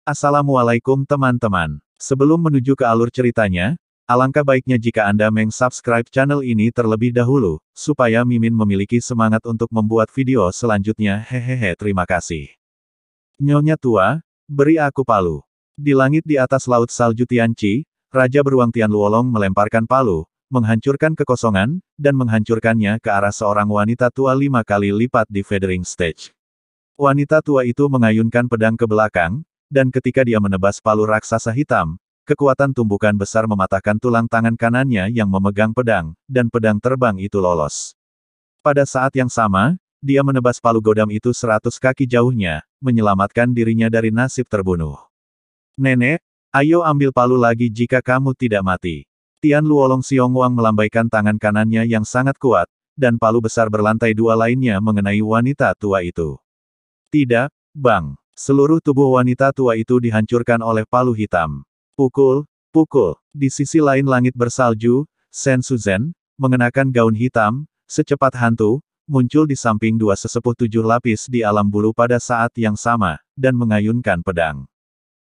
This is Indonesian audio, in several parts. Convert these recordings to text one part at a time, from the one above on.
Assalamualaikum teman-teman. Sebelum menuju ke alur ceritanya, alangkah baiknya jika Anda meng-subscribe channel ini terlebih dahulu, supaya Mimin memiliki semangat untuk membuat video selanjutnya. Hehehe, terima kasih. Nyonya tua, beri aku palu. Di langit di atas laut salju Tianqi, Raja Beruang Tian Luolong melemparkan palu, menghancurkan kekosongan, dan menghancurkannya ke arah seorang wanita tua 5 kali lipat di feathering stage. Wanita tua itu mengayunkan pedang ke belakang, dan ketika dia menebas palu raksasa hitam, kekuatan tumbukan besar mematahkan tulang tangan kanannya yang memegang pedang, dan pedang terbang itu lolos. Pada saat yang sama, dia menebas palu godam itu 100 kaki jauhnya, menyelamatkan dirinya dari nasib terbunuh. Nenek, ayo ambil palu lagi jika kamu tidak mati. Tian Luolong Xiongwang melambaikan tangan kanannya yang sangat kuat, dan palu besar berlantai 2 lainnya mengenai wanita tua itu. Tidak, Bang. Seluruh tubuh wanita tua itu dihancurkan oleh palu hitam. Pukul, pukul. Di sisi lain langit bersalju, Shen Suzhen, mengenakan gaun hitam, secepat hantu, muncul di samping dua sesepuh 7 lapis di alam bulu pada saat yang sama, dan mengayunkan pedang.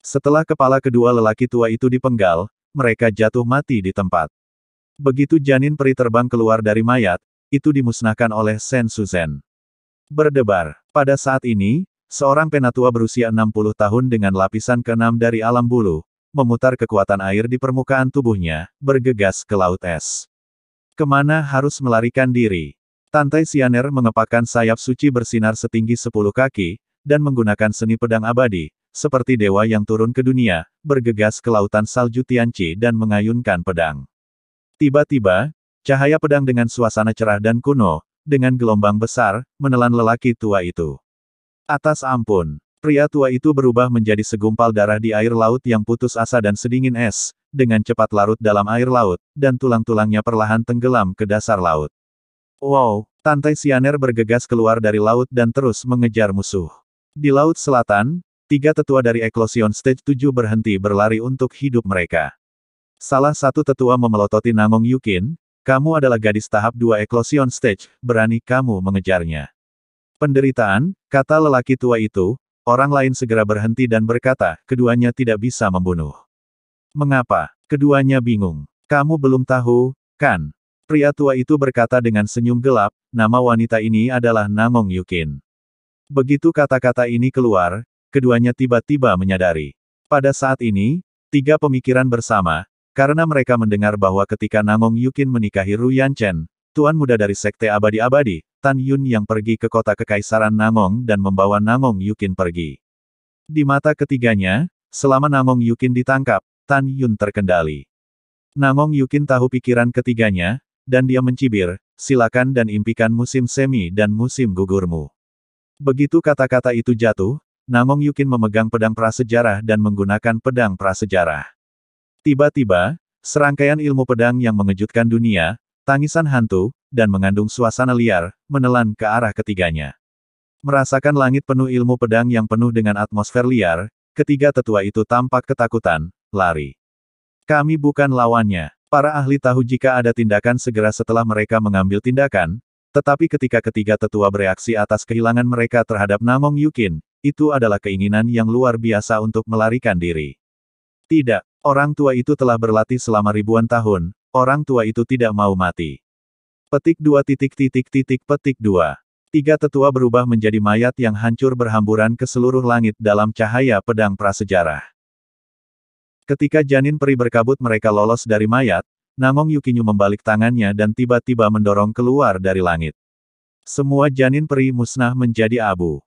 Setelah kepala kedua lelaki tua itu dipenggal, mereka jatuh mati di tempat. Begitu janin peri terbang keluar dari mayat, itu dimusnahkan oleh Shen Suzhen. Berdebar. Pada saat ini, seorang penatua berusia 60 tahun dengan lapisan ke-6 dari alam bulu, memutar kekuatan air di permukaan tubuhnya, bergegas ke laut es. Kemana harus melarikan diri? Tantai Xianer mengepakkan sayap suci bersinar setinggi 10 kaki, dan menggunakan seni pedang abadi, seperti dewa yang turun ke dunia, bergegas ke lautan salju Tianqi dan mengayunkan pedang. Tiba-tiba, cahaya pedang dengan suasana cerah dan kuno, dengan gelombang besar, menelan lelaki tua itu. Atas ampun, pria tua itu berubah menjadi segumpal darah di air laut yang putus asa dan sedingin es, dengan cepat larut dalam air laut, dan tulang-tulangnya perlahan tenggelam ke dasar laut. Wow, Tantai Xianer bergegas keluar dari laut dan terus mengejar musuh. Di laut selatan, 3 tetua dari Eclosion Stage 7 berhenti berlari untuk hidup mereka. Salah satu tetua memelototi Nangong Yukin, kamu adalah gadis tahap 2 Eclosion Stage, berani kamu mengejarnya. Penderitaan, kata lelaki tua itu, orang lain segera berhenti dan berkata, keduanya tidak bisa membunuh. Mengapa? Keduanya bingung. Kamu belum tahu, kan? Pria tua itu berkata dengan senyum gelap, nama wanita ini adalah Nangong Yukin. Begitu kata-kata ini keluar, keduanya tiba-tiba menyadari. Pada saat ini, 3 pemikiran bersama, karena mereka mendengar bahwa ketika Nangong Yukin menikahi Ru Yanchen, Tuan muda dari Sekte Abadi-Abadi, Tan Yun yang pergi ke kota Kekaisaran Nangong dan membawa Nangong Yukin pergi. Di mata ketiganya, selama Nangong Yukin ditangkap, Tan Yun terkendali. Nangong Yukin tahu pikiran ketiganya, dan dia mencibir, silakan dan impikan musim semi dan musim gugurmu. Begitu kata-kata itu jatuh, Nangong Yukin memegang pedang prasejarah dan menggunakan pedang prasejarah. Tiba-tiba, serangkaian ilmu pedang yang mengejutkan dunia, tangisan hantu, dan mengandung suasana liar, menelan ke arah ketiganya. Merasakan langit penuh ilmu pedang yang penuh dengan atmosfer liar, ketiga tetua itu tampak ketakutan, lari. Kami bukan lawannya. Para ahli tahu jika ada tindakan segera setelah mereka mengambil tindakan, tetapi ketika ketiga tetua bereaksi atas kehilangan mereka terhadap Nangong Yukin, itu adalah keinginan yang luar biasa untuk melarikan diri. Tidak, orang tua itu telah berlatih selama ribuan tahun, orang tua itu tidak mau mati. Petik 2 petik 2. 3 tetua berubah menjadi mayat yang hancur berhamburan ke seluruh langit dalam cahaya pedang prasejarah. Ketika janin peri berkabut mereka lolos dari mayat, Nangong Yukinyu membalik tangannya dan tiba-tiba mendorong keluar dari langit. Semua janin peri musnah menjadi abu.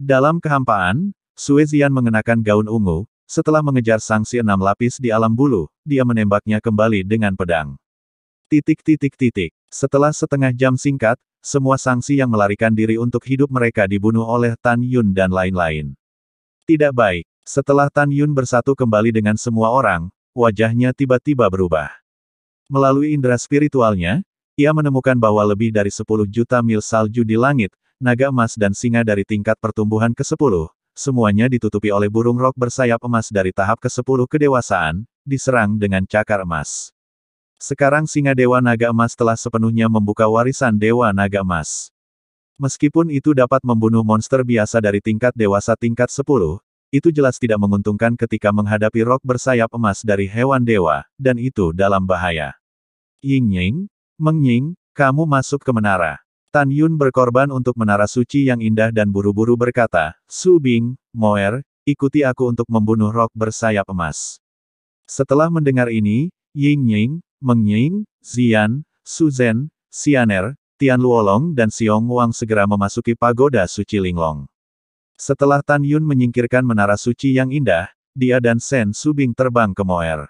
Dalam kehampaan, Sue Zian mengenakan gaun ungu, setelah mengejar sangsi 6 lapis di alam bulu, dia menembaknya kembali dengan pedang. Setelah setengah jam singkat, semua sangsi yang melarikan diri untuk hidup mereka dibunuh oleh Tan Yun dan lain-lain. Tidak baik. Setelah Tan Yun bersatu kembali dengan semua orang, wajahnya tiba-tiba berubah. Melalui indera spiritualnya, ia menemukan bahwa lebih dari 10 juta mil salju di langit, naga emas dan singa dari tingkat pertumbuhan ke-10, semuanya ditutupi oleh burung rok bersayap emas dari tahap ke-10 kedewasaan, diserang dengan cakar emas. Sekarang singa Dewa Naga Emas telah sepenuhnya membuka warisan Dewa Naga Emas. Meskipun itu dapat membunuh monster biasa dari tingkat dewasa tingkat 10, itu jelas tidak menguntungkan ketika menghadapi rok bersayap emas dari hewan dewa, dan itu dalam bahaya. Ying-Ying, Meng-Ying, kamu masuk ke menara. Tan Yun berkorban untuk menara suci yang indah dan buru-buru berkata, Su Bing, Moer, ikuti aku untuk membunuh rok bersayap emas. Setelah mendengar ini, Ying-Ying, Meng-Ying, Zian, Su Zhen, Xianer, Tian Luolong dan Xiong Wang segera memasuki pagoda suci Linglong. Setelah Tan Yun menyingkirkan menara suci yang indah, dia dan Sen Su Bing terbang ke Moer.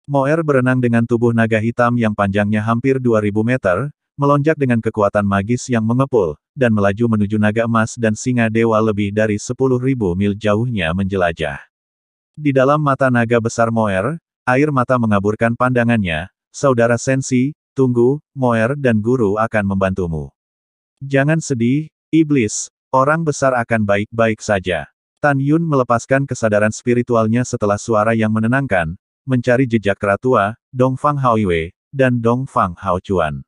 Moer berenang dengan tubuh naga hitam yang panjangnya hampir 2000 meter, melonjak dengan kekuatan magis yang mengepul, dan melaju menuju naga emas dan singa dewa lebih dari 10.000 mil jauhnya menjelajah. Di dalam mata naga besar Moer, air mata mengaburkan pandangannya, saudara Sensi, tunggu, Moer dan guru akan membantumu. Jangan sedih, iblis. Orang besar akan baik-baik saja. Tan Yun melepaskan kesadaran spiritualnya setelah suara yang menenangkan, mencari jejak keratua, Dongfang Haoiwei, dan Dongfang Haochuan.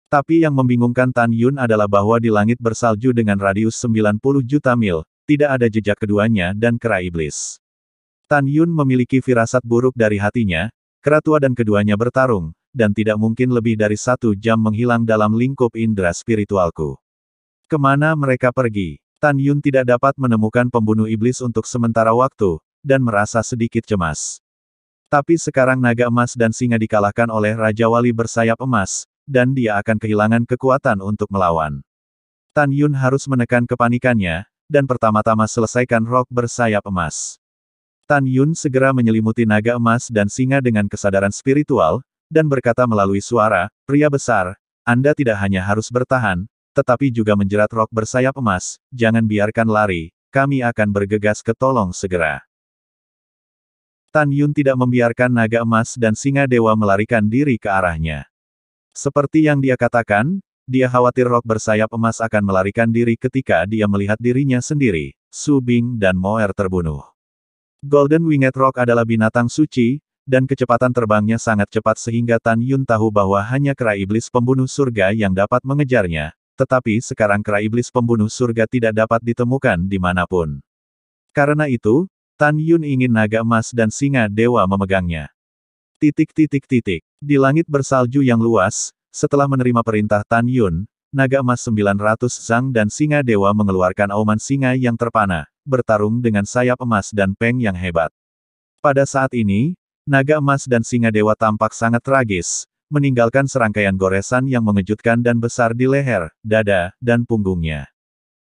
Tapi yang membingungkan Tan Yun adalah bahwa di langit bersalju dengan radius 90 juta mil, tidak ada jejak keduanya dan kera iblis. Tan Yun memiliki firasat buruk dari hatinya, keratua dan keduanya bertarung, dan tidak mungkin lebih dari 1 jam menghilang dalam lingkup indera spiritualku. Kemana mereka pergi? Tan Yun tidak dapat menemukan pembunuh iblis untuk sementara waktu, dan merasa sedikit cemas. Tapi sekarang naga emas dan singa dikalahkan oleh Raja Wali bersayap emas, dan dia akan kehilangan kekuatan untuk melawan. Tan Yun harus menekan kepanikannya, dan pertama-tama selesaikan rok bersayap emas. Tan Yun segera menyelimuti naga emas dan singa dengan kesadaran spiritual, dan berkata melalui suara, pria besar, Anda tidak hanya harus bertahan, tetapi juga menjerat rok bersayap emas, jangan biarkan lari, kami akan bergegas ke tolong segera. Tan Yun tidak membiarkan naga emas dan singa dewa melarikan diri ke arahnya. Seperti yang dia katakan, dia khawatir rok bersayap emas akan melarikan diri ketika dia melihat dirinya sendiri, Su Bing dan Moer terbunuh. Golden Winged Rock adalah binatang suci, dan kecepatan terbangnya sangat cepat sehingga Tan Yun tahu bahwa hanya kera iblis pembunuh surga yang dapat mengejarnya. Tetapi sekarang kera iblis pembunuh surga tidak dapat ditemukan dimanapun. Karena itu, Tan Yun ingin naga emas dan singa dewa memegangnya. Di langit bersalju yang luas, setelah menerima perintah Tan Yun, naga emas 900 Zhang dan singa dewa mengeluarkan auman singa yang terpana, bertarung dengan sayap emas dan peng yang hebat. Pada saat ini, naga emas dan singa dewa tampak sangat tragis, meninggalkan serangkaian goresan yang mengejutkan dan besar di leher, dada, dan punggungnya.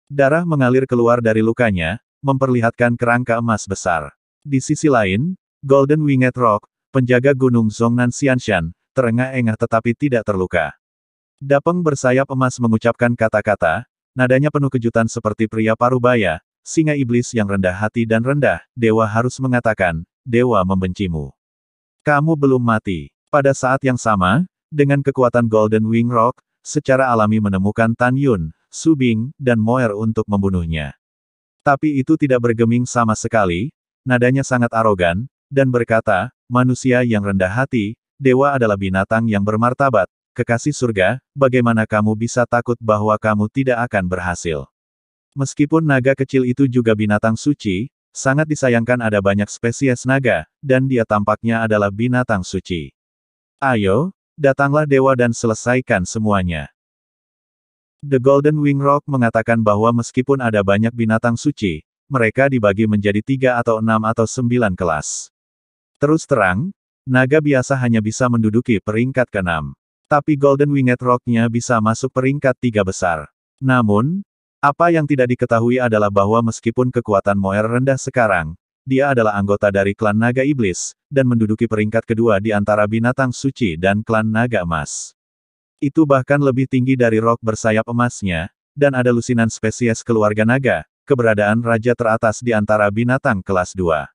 Darah mengalir keluar dari lukanya, memperlihatkan kerangka emas besar. Di sisi lain, Golden Winged Rock, penjaga gunung Zhongnan Xianshan, terengah-engah tetapi tidak terluka. Dapeng bersayap emas mengucapkan kata-kata, nadanya penuh kejutan seperti pria parubaya, singa iblis yang rendah hati dan rendah, dewa harus mengatakan, dewa membencimu. Kamu belum mati. Pada saat yang sama, dengan kekuatan Golden Wing Rock, secara alami menemukan Tan Yun, Su Bing, dan Moer untuk membunuhnya. Tapi itu tidak bergeming sama sekali, nadanya sangat arogan, dan berkata, manusia yang rendah hati, dewa adalah binatang yang bermartabat, kekasih surga, bagaimana kamu bisa takut bahwa kamu tidak akan berhasil? Meskipun naga kecil itu juga binatang suci, sangat disayangkan ada banyak spesies naga, dan dia tampaknya adalah binatang suci. Ayo, datanglah dewa dan selesaikan semuanya. The Golden Wing Rock mengatakan bahwa meskipun ada banyak binatang suci, mereka dibagi menjadi 3 atau 6 atau 9 kelas. Terus terang, naga biasa hanya bisa menduduki peringkat ke-6. Tapi Golden Winged Rock-nya bisa masuk peringkat 3 besar. Namun, apa yang tidak diketahui adalah bahwa meskipun kekuatan Moer rendah sekarang, dia adalah anggota dari klan naga iblis, dan menduduki peringkat kedua di antara binatang suci dan klan naga emas. Itu bahkan lebih tinggi dari rok bersayap emasnya, dan ada lusinan spesies keluarga naga, keberadaan raja teratas di antara binatang kelas 2.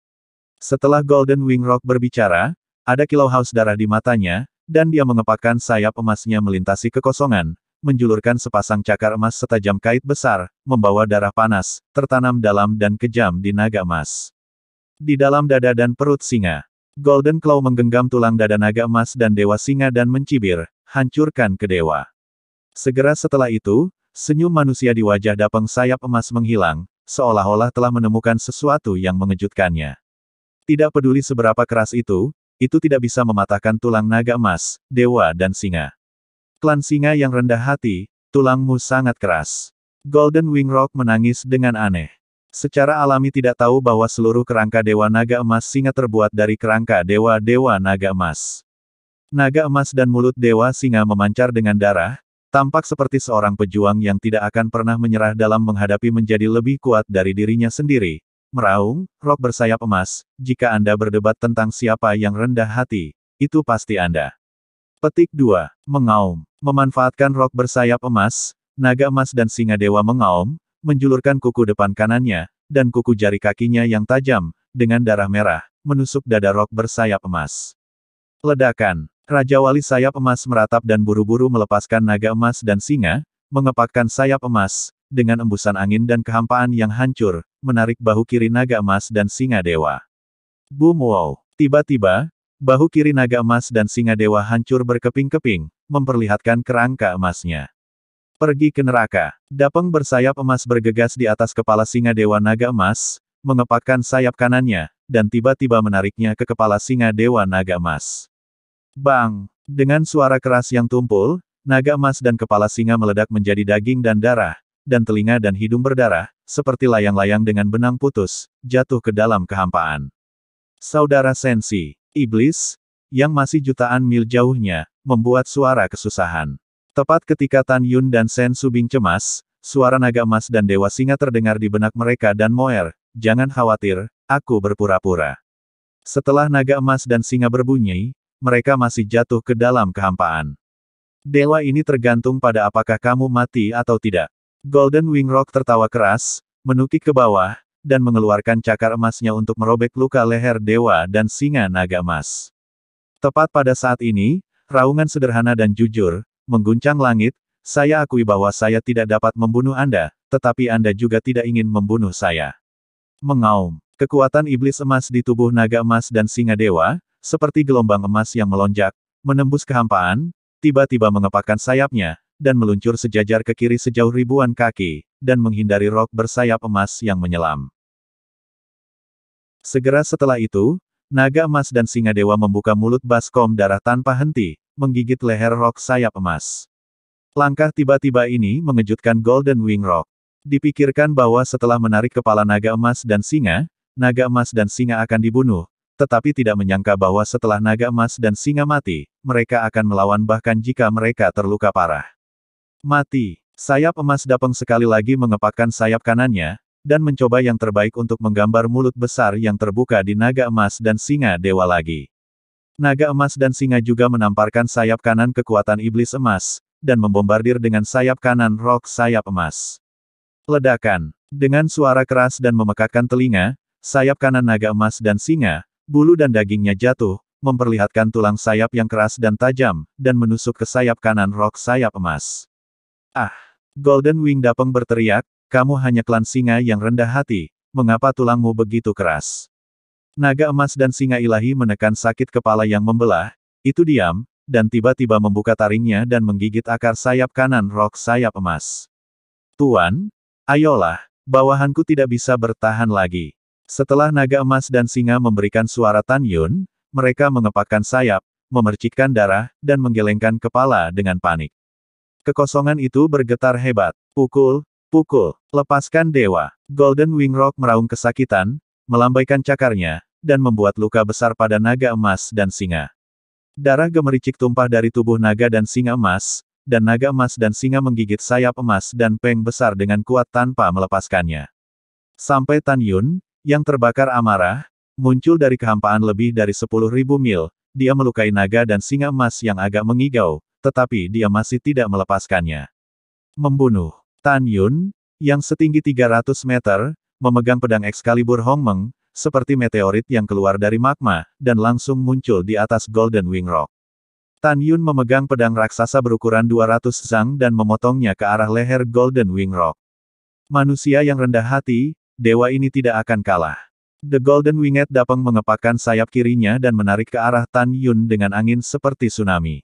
Setelah Golden Wing Rock berbicara, ada kilau haus darah di matanya, dan dia mengepakkan sayap emasnya melintasi kekosongan, menjulurkan sepasang cakar emas setajam kait besar, membawa darah panas, tertanam dalam dan kejam di naga emas. Di dalam dada dan perut singa, Golden Claw menggenggam tulang dada naga emas dan dewa singa dan mencibir, hancurkan ke dewa. Segera setelah itu, senyum manusia di wajah Dapeng sayap emas menghilang, seolah-olah telah menemukan sesuatu yang mengejutkannya. Tidak peduli seberapa keras itu tidak bisa mematahkan tulang naga emas, dewa dan singa. Klan singa yang rendah hati, tulangmu sangat keras. Golden Wing Rock menangis dengan aneh. Secara alami tidak tahu bahwa seluruh kerangka dewa naga emas singa terbuat dari kerangka dewa-dewa naga emas. Naga emas dan mulut dewa singa memancar dengan darah, tampak seperti seorang pejuang yang tidak akan pernah menyerah dalam menghadapi menjadi lebih kuat dari dirinya sendiri. Meraung, Rock bersayap emas, jika Anda berdebat tentang siapa yang rendah hati, itu pasti Anda. Petik 2. Mengaum. Memanfaatkan Rock bersayap emas, naga emas dan singa dewa mengaum, menjulurkan kuku depan kanannya, dan kuku jari kakinya yang tajam, dengan darah merah, menusuk dada Rock bersayap emas. Ledakan. Raja Wali sayap emas meratap dan buru-buru melepaskan naga emas dan singa, mengepakkan sayap emas, dengan embusan angin dan kehampaan yang hancur, menarik bahu kiri naga emas dan singa dewa. Boom wow! Tiba-tiba, bahu kiri naga emas dan singa dewa hancur berkeping-keping, memperlihatkan kerangka emasnya. Pergi ke neraka. Dapeng bersayap emas bergegas di atas kepala singa dewa naga emas, mengepakkan sayap kanannya, dan tiba-tiba menariknya ke kepala singa dewa naga emas. Bang! Dengan suara keras yang tumpul, naga emas dan kepala singa meledak menjadi daging dan darah, dan telinga dan hidung berdarah, seperti layang-layang dengan benang putus, jatuh ke dalam kehampaan. Saudara Sensi, iblis, yang masih jutaan mil jauhnya, membuat suara kesusahan. Tepat ketika Tan Yun dan Sen Subing cemas, suara naga emas dan dewa singa terdengar di benak mereka dan Moer, jangan khawatir, aku berpura-pura. Setelah naga emas dan singa berbunyi, mereka masih jatuh ke dalam kehampaan. Dewa ini tergantung pada apakah kamu mati atau tidak. Golden Wing Rock tertawa keras, menukik ke bawah, dan mengeluarkan cakar emasnya untuk merobek luka leher dewa dan singa naga emas. Tepat pada saat ini, raungan sederhana dan jujur, mengguncang langit, saya akui bahwa saya tidak dapat membunuh Anda, tetapi Anda juga tidak ingin membunuh saya. Mengaum. Kekuatan iblis emas di tubuh naga emas dan singa dewa, seperti gelombang emas yang melonjak, menembus kehampaan, tiba-tiba mengepakkan sayapnya, dan meluncur sejajar ke kiri sejauh ribuan kaki, dan menghindari Rock bersayap emas yang menyelam. Segera setelah itu, naga emas dan singa dewa membuka mulut baskom darah tanpa henti, menggigit leher Rock sayap emas. Langkah tiba-tiba ini mengejutkan Golden Wing Rock. Dipikirkan bahwa setelah menarik kepala naga emas dan singa akan dibunuh, tetapi tidak menyangka bahwa setelah naga emas dan singa mati, mereka akan melawan bahkan jika mereka terluka parah. Mati. Sayap emas Dapeng sekali lagi mengepakkan sayap kanannya, dan mencoba yang terbaik untuk menggambar mulut besar yang terbuka di naga emas dan singa dewa lagi. Naga emas dan singa juga menamparkan sayap kanan kekuatan iblis emas, dan membombardir dengan sayap kanan Rock sayap emas. Ledakan. Dengan suara keras dan memekakkan telinga, sayap kanan naga emas dan singa, bulu dan dagingnya jatuh, memperlihatkan tulang sayap yang keras dan tajam, dan menusuk ke sayap kanan Rock sayap emas. Ah! Golden Wing Dapeng berteriak, kamu hanya klan singa yang rendah hati, mengapa tulangmu begitu keras? Naga emas dan singa ilahi menekan sakit kepala yang membelah, itu diam, dan tiba-tiba membuka taringnya dan menggigit akar sayap kanan Rock sayap emas. Tuan, ayolah, bawahanku tidak bisa bertahan lagi. Setelah naga emas dan singa memberikan suara Tan Yun, mereka mengepakkan sayap, memercikkan darah, dan menggelengkan kepala dengan panik. Kekosongan itu bergetar hebat. Pukul, pukul, lepaskan dewa. Golden Wing Rock meraung kesakitan, melambaikan cakarnya, dan membuat luka besar pada naga emas dan singa. Darah gemericik tumpah dari tubuh naga dan singa emas, dan naga emas dan singa menggigit sayap emas dan peng besar dengan kuat tanpa melepaskannya. Sampai Tan Yun, yang terbakar amarah, muncul dari kehampaan lebih dari 10.000 mil, dia melukai naga dan singa emas yang agak mengigau, tetapi dia masih tidak melepaskannya. Membunuh. Tan Yun, yang setinggi 300 meter, memegang pedang Excalibur Hongmeng, seperti meteorit yang keluar dari magma, dan langsung muncul di atas Golden Wing Rock. Tan Yun memegang pedang raksasa berukuran 200 zang dan memotongnya ke arah leher Golden Wing Rock. Manusia yang rendah hati, dewa ini tidak akan kalah. The Golden Winged Dapeng mengepakkan sayap kirinya dan menarik ke arah Tan Yun dengan angin seperti tsunami.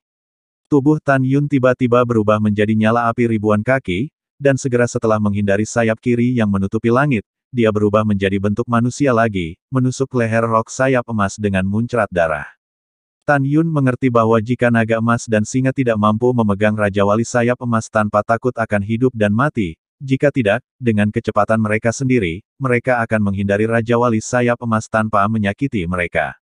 Tubuh Tan Yun tiba-tiba berubah menjadi nyala api ribuan kaki, dan segera setelah menghindari sayap kiri yang menutupi langit, dia berubah menjadi bentuk manusia lagi, menusuk leher rok sayap emas dengan muncrat darah. Tan Yun mengerti bahwa jika naga emas dan singa tidak mampu memegang Raja Wali sayap emas tanpa takut akan hidup dan mati, jika tidak, dengan kecepatan mereka sendiri, mereka akan menghindari Raja Wali sayap emas tanpa menyakiti mereka.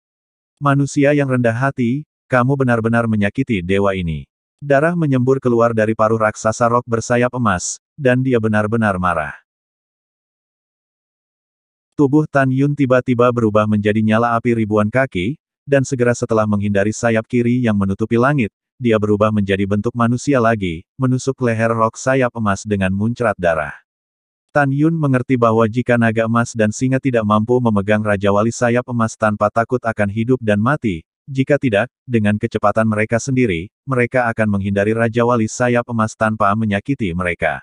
Manusia yang rendah hati, kamu benar-benar menyakiti dewa ini. Darah menyembur keluar dari paruh raksasa rok bersayap emas, dan dia benar-benar marah. Tubuh Tan Yun tiba-tiba berubah menjadi nyala api ribuan kaki, dan segera setelah menghindari sayap kiri yang menutupi langit, dia berubah menjadi bentuk manusia lagi, menusuk leher rok sayap emas dengan muncrat darah. Tan Yun mengerti bahwa jika naga emas dan singa tidak mampu memegang Raja Wali sayap emas tanpa takut akan hidup dan mati, jika tidak, dengan kecepatan mereka sendiri, mereka akan menghindari Raja Wali sayap emas tanpa menyakiti mereka.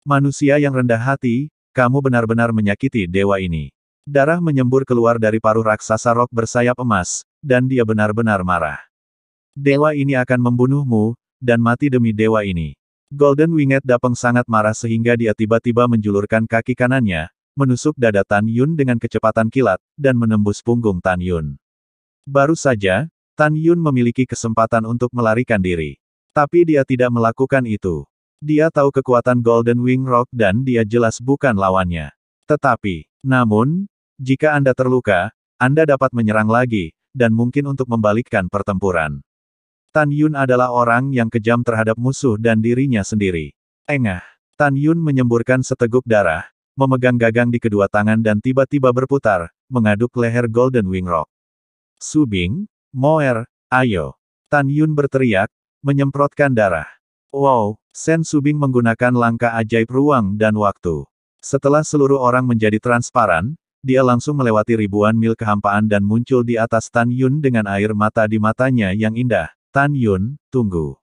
Manusia yang rendah hati, kamu benar-benar menyakiti dewa ini. Darah menyembur keluar dari paruh raksasa rok bersayap emas, dan dia benar-benar marah. Dewa ini akan membunuhmu, dan mati demi dewa ini. Golden Winged Dapeng sangat marah sehingga dia tiba-tiba menjulurkan kaki kanannya, menusuk dada Tan Yun dengan kecepatan kilat, dan menembus punggung Tan Yun. Baru saja, Tan Yun memiliki kesempatan untuk melarikan diri. Tapi dia tidak melakukan itu. Dia tahu kekuatan Golden Wing Rock dan dia jelas bukan lawannya. Namun, jika Anda terluka, Anda dapat menyerang lagi, dan mungkin untuk membalikkan pertempuran. Tan Yun adalah orang yang kejam terhadap musuh dan dirinya sendiri. Engah. Tan Yun menyemburkan seteguk darah, memegang gagang di kedua tangan dan tiba-tiba berputar, mengaduk leher Golden Wing Rock. Subing, Moer, ayo. Tan Yun berteriak, menyemprotkan darah. Wow, Sen Subing menggunakan langkah ajaib ruang dan waktu. Setelah seluruh orang menjadi transparan, dia langsung melewati ribuan mil kehampaan dan muncul di atas Tan Yun dengan air mata di matanya yang indah. Tan Yun, tunggu.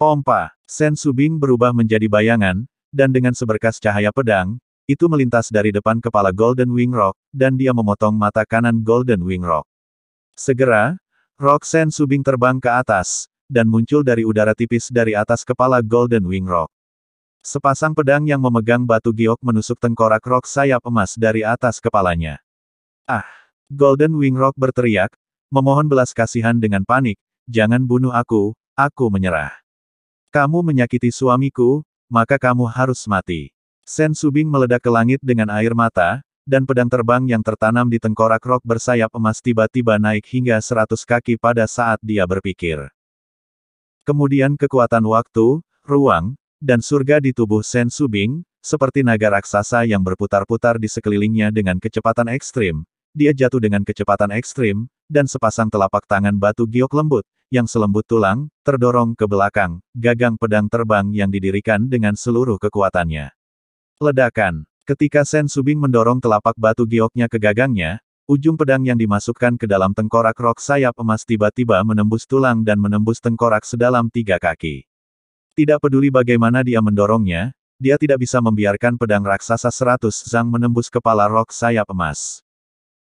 Pompa, Sen Subing berubah menjadi bayangan, dan dengan seberkas cahaya pedang, itu melintas dari depan kepala Golden Wing Rock, dan dia memotong mata kanan Golden Wing Rock. Segera, Rock Sen Subing terbang ke atas, dan muncul dari udara tipis dari atas kepala Golden Wing Rock. Sepasang pedang yang memegang batu giok menusuk tengkorak Rock sayap emas dari atas kepalanya. Ah! Golden Wing Rock berteriak, memohon belas kasihan dengan panik, jangan bunuh aku menyerah. Kamu menyakiti suamiku, maka kamu harus mati. Sen Subing meledak ke langit dengan air mata, dan pedang terbang yang tertanam di tengkorak Rock bersayap emas tiba-tiba naik hingga 100 kaki pada saat dia berpikir. Kemudian kekuatan waktu, ruang, dan surga di tubuh Sen Subing, seperti naga raksasa yang berputar-putar di sekelilingnya dengan kecepatan ekstrim. Dia jatuh dengan kecepatan ekstrim, dan sepasang telapak tangan batu giok lembut, yang selembut tulang, terdorong ke belakang, gagang pedang terbang yang didirikan dengan seluruh kekuatannya. Ledakan. Ketika Sen Subing mendorong telapak batu gioknya ke gagangnya, ujung pedang yang dimasukkan ke dalam tengkorak Rock sayap emas tiba-tiba menembus tulang dan menembus tengkorak sedalam 3 kaki. Tidak peduli bagaimana dia mendorongnya, dia tidak bisa membiarkan pedang raksasa 100 zang menembus kepala Rock sayap emas.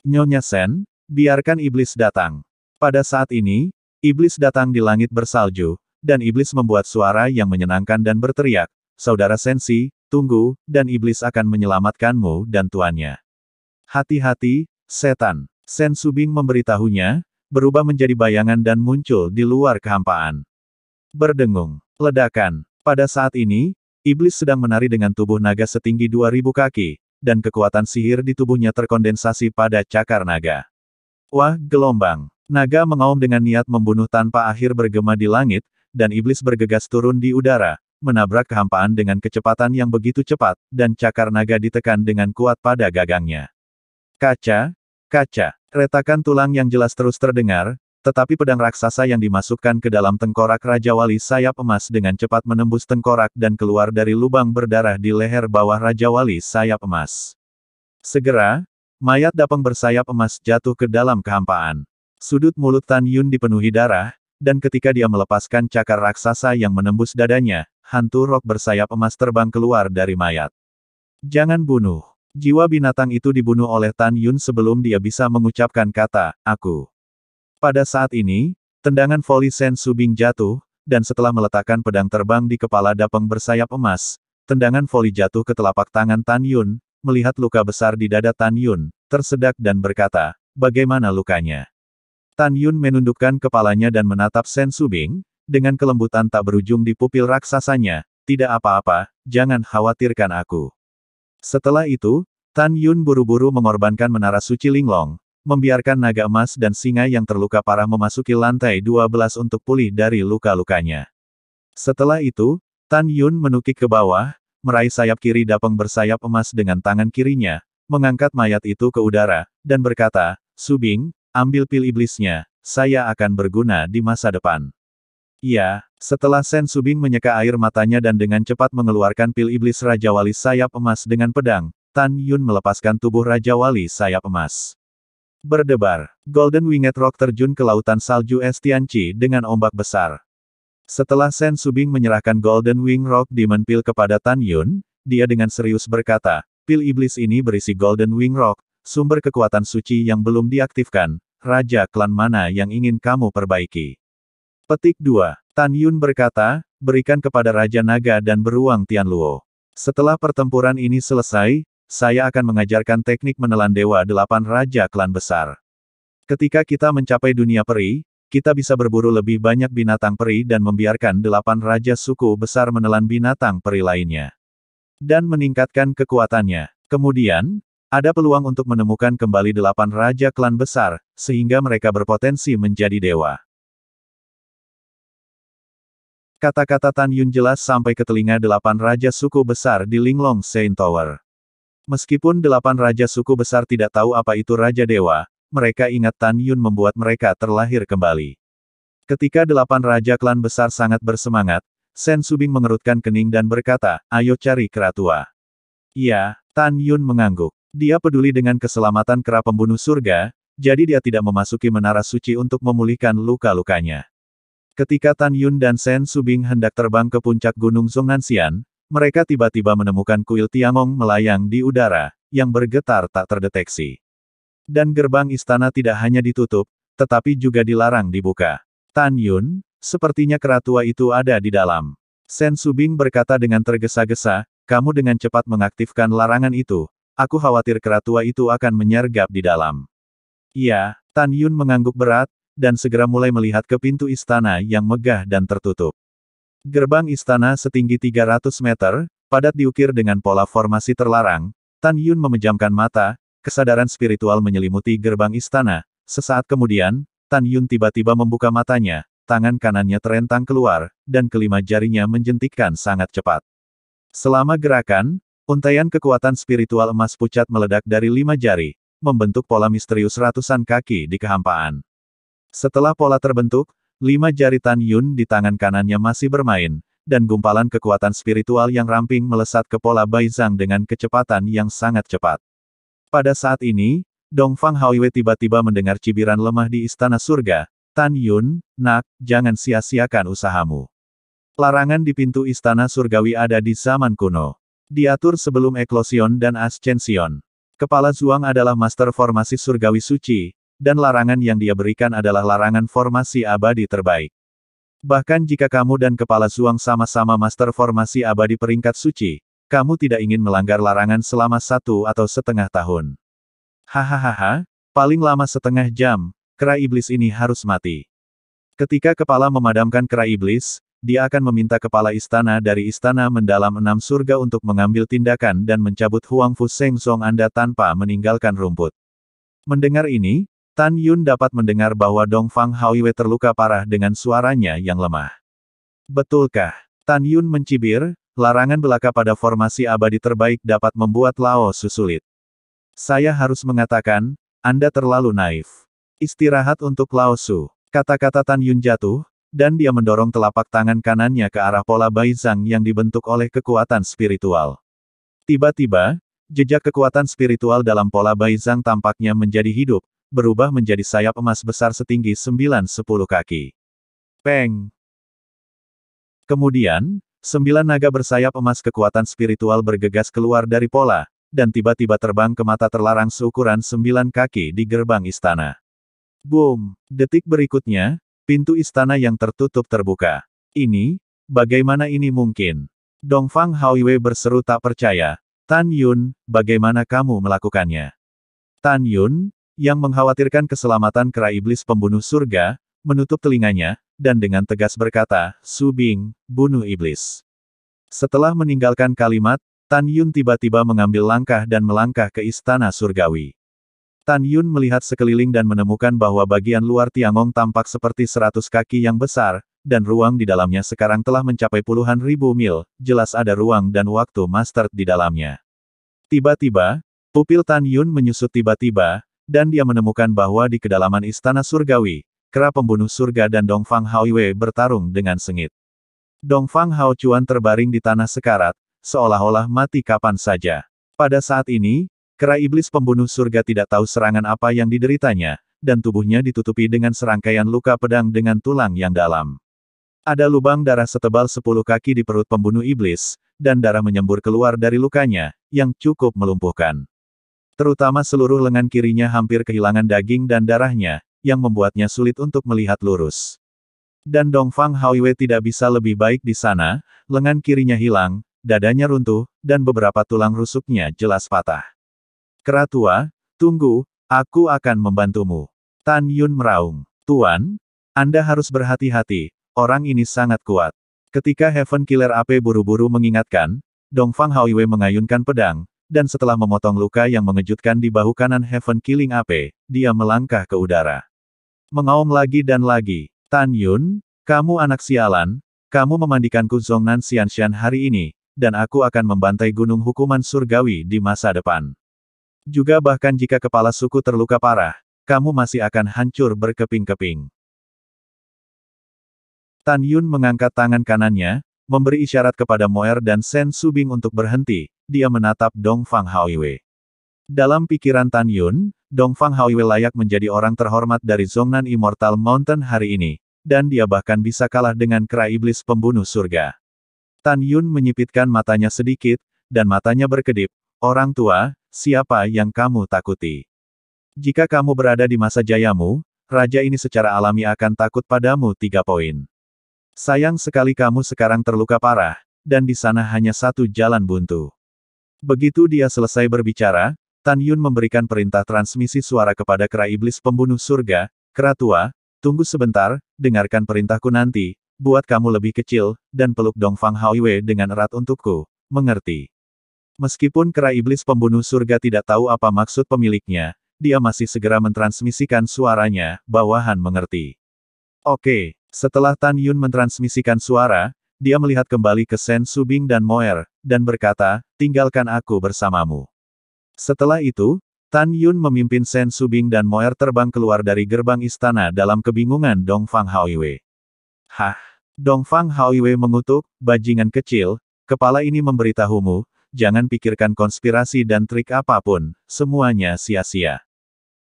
Nyonya Sen, biarkan iblis datang. Pada saat ini, iblis datang di langit bersalju, dan iblis membuat suara yang menyenangkan dan berteriak, Saudara Sensi, tunggu, dan iblis akan menyelamatkanmu dan tuannya. Hati-hati, setan. Sen Subing memberitahunya, berubah menjadi bayangan dan muncul di luar kehampaan. Berdengung. Ledakan. Pada saat ini, iblis sedang menari dengan tubuh naga setinggi 2000 kaki, dan kekuatan sihir di tubuhnya terkondensasi pada cakar naga. Wah, gelombang. Naga mengaum dengan niat membunuh tanpa akhir bergema di langit, dan iblis bergegas turun di udara, menabrak kehampaan dengan kecepatan yang begitu cepat, dan cakar naga ditekan dengan kuat pada gagangnya. Kaca, kaca. Retakan tulang yang jelas terus terdengar, tetapi pedang raksasa yang dimasukkan ke dalam tengkorak Raja Wali sayap emas dengan cepat menembus tengkorak dan keluar dari lubang berdarah di leher bawah Raja Wali sayap emas. Segera, mayat Dapeng bersayap emas jatuh ke dalam kehampaan. Sudut mulut Tan Yun dipenuhi darah, dan ketika dia melepaskan cakar raksasa yang menembus dadanya, hantu Rock bersayap emas terbang keluar dari mayat. Jangan bunuh. Jiwa binatang itu dibunuh oleh Tan Yun sebelum dia bisa mengucapkan kata, aku. Pada saat ini, tendangan voli Sen Subing jatuh, dan setelah meletakkan pedang terbang di kepala Dapeng bersayap emas, tendangan voli jatuh ke telapak tangan Tan Yun, melihat luka besar di dada Tan Yun, tersedak dan berkata, bagaimana lukanya? Tan Yun menundukkan kepalanya dan menatap Sen Subing, dengan kelembutan tak berujung di pupil raksasanya, tidak apa-apa, jangan khawatirkan aku. Setelah itu, Tan Yun buru-buru mengorbankan menara suci Linglong, membiarkan naga emas dan singa yang terluka parah memasuki lantai 12 untuk pulih dari luka-lukanya. Setelah itu, Tan Yun menukik ke bawah, meraih sayap kiri Dapeng bersayap emas dengan tangan kirinya, mengangkat mayat itu ke udara, dan berkata, Subing, ambil pil iblisnya, saya akan berguna di masa depan. Iya, setelah Sen Subing menyeka air matanya dan dengan cepat mengeluarkan pil iblis Raja Wali sayap emas dengan pedang, Tan Yun melepaskan tubuh Raja Wali sayap emas. Berdebar, Golden Winged Rock terjun ke lautan salju Estianchi dengan ombak besar. Setelah Sen Subing menyerahkan Golden Wing Rock Demon Pil kepada Tan Yun, dia dengan serius berkata, pil iblis ini berisi Golden Wing Rock, sumber kekuatan suci yang belum diaktifkan, Raja klan mana yang ingin kamu perbaiki? Petik 2. Tan Yun berkata, berikan kepada Raja Naga dan beruang Tianluo. Setelah pertempuran ini selesai, saya akan mengajarkan teknik menelan Dewa 8 Raja Klan Besar. Ketika kita mencapai dunia peri, kita bisa berburu lebih banyak binatang peri dan membiarkan 8 Raja Suku Besar menelan binatang peri lainnya. Dan meningkatkan kekuatannya. Kemudian, ada peluang untuk menemukan kembali 8 Raja Klan Besar, sehingga mereka berpotensi menjadi dewa. Kata-kata Tan Yun jelas sampai ke telinga 8 Raja Suku Besar di Linglong Saint Tower. Meskipun 8 Raja Suku Besar tidak tahu apa itu Raja Dewa, mereka ingat Tan Yun membuat mereka terlahir kembali. Ketika 8 Raja Klan Besar sangat bersemangat, Sen Subing mengerutkan kening dan berkata, ayo cari kera tua. Iya, Tan Yun mengangguk. Dia peduli dengan keselamatan kera pembunuh surga, jadi dia tidak memasuki menara suci untuk memulihkan luka-lukanya. Ketika Tan Yun dan Sen Subing hendak terbang ke puncak Gunung Zongnanxian, mereka tiba-tiba menemukan kuil Tiangong melayang di udara, yang bergetar tak terdeteksi. Dan gerbang istana tidak hanya ditutup, tetapi juga dilarang dibuka. Tan Yun, sepertinya kera tua itu ada di dalam. Sen Subing berkata dengan tergesa-gesa, kamu dengan cepat mengaktifkan larangan itu, aku khawatir kera tua itu akan menyergap di dalam. Iya, Tan Yun mengangguk berat, dan segera mulai melihat ke pintu istana yang megah dan tertutup. Gerbang istana setinggi 300 meter, padat diukir dengan pola formasi terlarang. Tan Yun memejamkan mata, kesadaran spiritual menyelimuti gerbang istana. Sesaat kemudian, Tan Yun tiba-tiba membuka matanya, tangan kanannya terentang keluar, dan kelima jarinya menjentikkan sangat cepat. Selama gerakan, untaian kekuatan spiritual emas pucat meledak dari 5 jari, membentuk pola misterius ratusan kaki di kehampaan. Setelah pola terbentuk, 5 jari Tan Yun di tangan kanannya masih bermain, dan gumpalan kekuatan spiritual yang ramping melesat ke pola Baizang dengan kecepatan yang sangat cepat. Pada saat ini, Dongfang Haoiwei tiba-tiba mendengar cibiran lemah di istana surga, Tan Yun, nak, jangan sia-siakan usahamu. Larangan di pintu istana surgawi ada di zaman kuno. Diatur sebelum eklosion dan ascension. Kepala Zuang adalah master formasi surgawi suci, dan larangan yang dia berikan adalah larangan formasi abadi terbaik. Bahkan jika kamu dan Kepala Zuang sama-sama master formasi abadi peringkat suci, kamu tidak ingin melanggar larangan selama 1 atau setengah tahun. Hahaha, paling lama setengah jam, kera iblis ini harus mati. Ketika kepala memadamkan kera iblis, dia akan meminta kepala istana dari istana mendalam 6 surga untuk mengambil tindakan dan mencabut Huangfu Shengzong Anda tanpa meninggalkan rumput. Mendengar ini, Tan Yun dapat mendengar bahwa Dongfang Haoiwei terluka parah dengan suaranya yang lemah. Betulkah? Tan Yun mencibir, larangan belaka pada formasi abadi terbaik dapat membuat Lao Su sulit. Saya harus mengatakan, Anda terlalu naif. Istirahat untuk Lao Su. Kata-kata Tan Yun jatuh, dan dia mendorong telapak tangan kanannya ke arah pola Baizang yang dibentuk oleh kekuatan spiritual. Tiba-tiba, jejak kekuatan spiritual dalam pola Baizang tampaknya menjadi hidup, berubah menjadi sayap emas besar setinggi 9-10 kaki. Peng! Kemudian, 9 naga bersayap emas kekuatan spiritual bergegas keluar dari pola, dan tiba-tiba terbang ke mata terlarang seukuran 9 kaki di gerbang istana. Boom! Detik berikutnya, pintu istana yang tertutup terbuka. Ini, bagaimana ini mungkin? Dongfang Haoiwei berseru tak percaya, Tan Yun, bagaimana kamu melakukannya? Tan Yun, yang mengkhawatirkan keselamatan kera iblis pembunuh surga, menutup telinganya, dan dengan tegas berkata, Su Bing, bunuh iblis. Setelah meninggalkan kalimat, Tan Yun tiba-tiba mengambil langkah dan melangkah ke istana surgawi. Tan Yun melihat sekeliling dan menemukan bahwa bagian luar Tiangong tampak seperti 100 kaki yang besar, dan ruang di dalamnya sekarang telah mencapai puluhan ribu mil, jelas ada ruang dan waktu master di dalamnya. Tiba-tiba, pupil Tan Yun menyusut tiba-tiba, dan dia menemukan bahwa di kedalaman istana surgawi, kera pembunuh surga dan Dongfang Haoiwei bertarung dengan sengit. Dongfang Hao Chuan terbaring di tanah sekarat, seolah-olah mati kapan saja. Pada saat ini, kera iblis pembunuh surga tidak tahu serangan apa yang dideritanya, dan tubuhnya ditutupi dengan serangkaian luka pedang dengan tulang yang dalam. Ada lubang darah setebal 10 kaki di perut pembunuh iblis, dan darah menyembur keluar dari lukanya, yang cukup melumpuhkan. Terutama seluruh lengan kirinya hampir kehilangan daging dan darahnya, yang membuatnya sulit untuk melihat lurus. Dan Dongfang Haoiwei tidak bisa lebih baik di sana, lengan kirinya hilang, dadanya runtuh, dan beberapa tulang rusuknya jelas patah. Kera tua, tunggu, aku akan membantumu. Tan Yun meraung. Tuan, Anda harus berhati-hati. Orang ini sangat kuat. Ketika Heaven Killer AP buru-buru mengingatkan, Dongfang Haoiwei mengayunkan pedang, dan setelah memotong luka yang mengejutkan di bahu kanan Heaven Killing AP, dia melangkah ke udara. Mengaum lagi dan lagi. Tan Yun, kamu anak sialan, kamu memandikanku Zhongnan Xianshan hari ini, dan aku akan membantai gunung hukuman surgawi di masa depan. Juga bahkan jika kepala suku terluka parah, kamu masih akan hancur berkeping-keping. Tan Yun mengangkat tangan kanannya, memberi isyarat kepada Moer dan Sen Subing untuk berhenti, dia menatap Dongfang Haoiwei. Dalam pikiran Tan Yun, Dongfang Haoiwei layak menjadi orang terhormat dari Zhongnan Immortal Mountain hari ini, dan dia bahkan bisa kalah dengan kera iblis pembunuh surga. Tan Yun menyipitkan matanya sedikit, dan matanya berkedip, orang tua, siapa yang kamu takuti? Jika kamu berada di masa jayamu, raja ini secara alami akan takut padamu 3 poin. Sayang sekali kamu sekarang terluka parah, dan di sana hanya satu jalan buntu. Begitu dia selesai berbicara, Tan Yun memberikan perintah transmisi suara kepada kera iblis pembunuh surga, kera tua, tunggu sebentar, dengarkan perintahku nanti, buat kamu lebih kecil, dan peluk Dongfang Haoiwei dengan erat untukku, mengerti? Meskipun kera iblis pembunuh surga tidak tahu apa maksud pemiliknya, dia masih segera mentransmisikan suaranya, bawahan mengerti. Oke. Setelah Tan Yun mentransmisikan suara, dia melihat kembali ke Sen Subing dan Moer, dan berkata, tinggalkan aku bersamamu. Setelah itu, Tan Yun memimpin Sen Subing dan Moer terbang keluar dari gerbang istana dalam kebingungan Dongfang Haoiwei. Hah? Dongfang Haoiwei mengutuk, bajingan kecil, kepala ini memberitahumu, jangan pikirkan konspirasi dan trik apapun, semuanya sia-sia.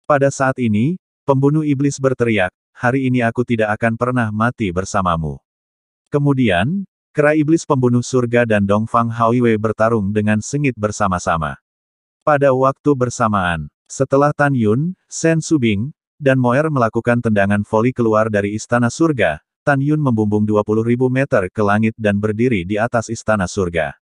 Pada saat ini, pembunuh iblis berteriak, hari ini aku tidak akan pernah mati bersamamu. Kemudian, kera iblis pembunuh surga dan Dongfang Haoiwei bertarung dengan sengit bersama-sama. Pada waktu bersamaan, setelah Tan Yun, Sen Subing, dan Moer melakukan tendangan voli keluar dari istana surga, Tan Yun membumbung 20.000 meter ke langit dan berdiri di atas istana surga.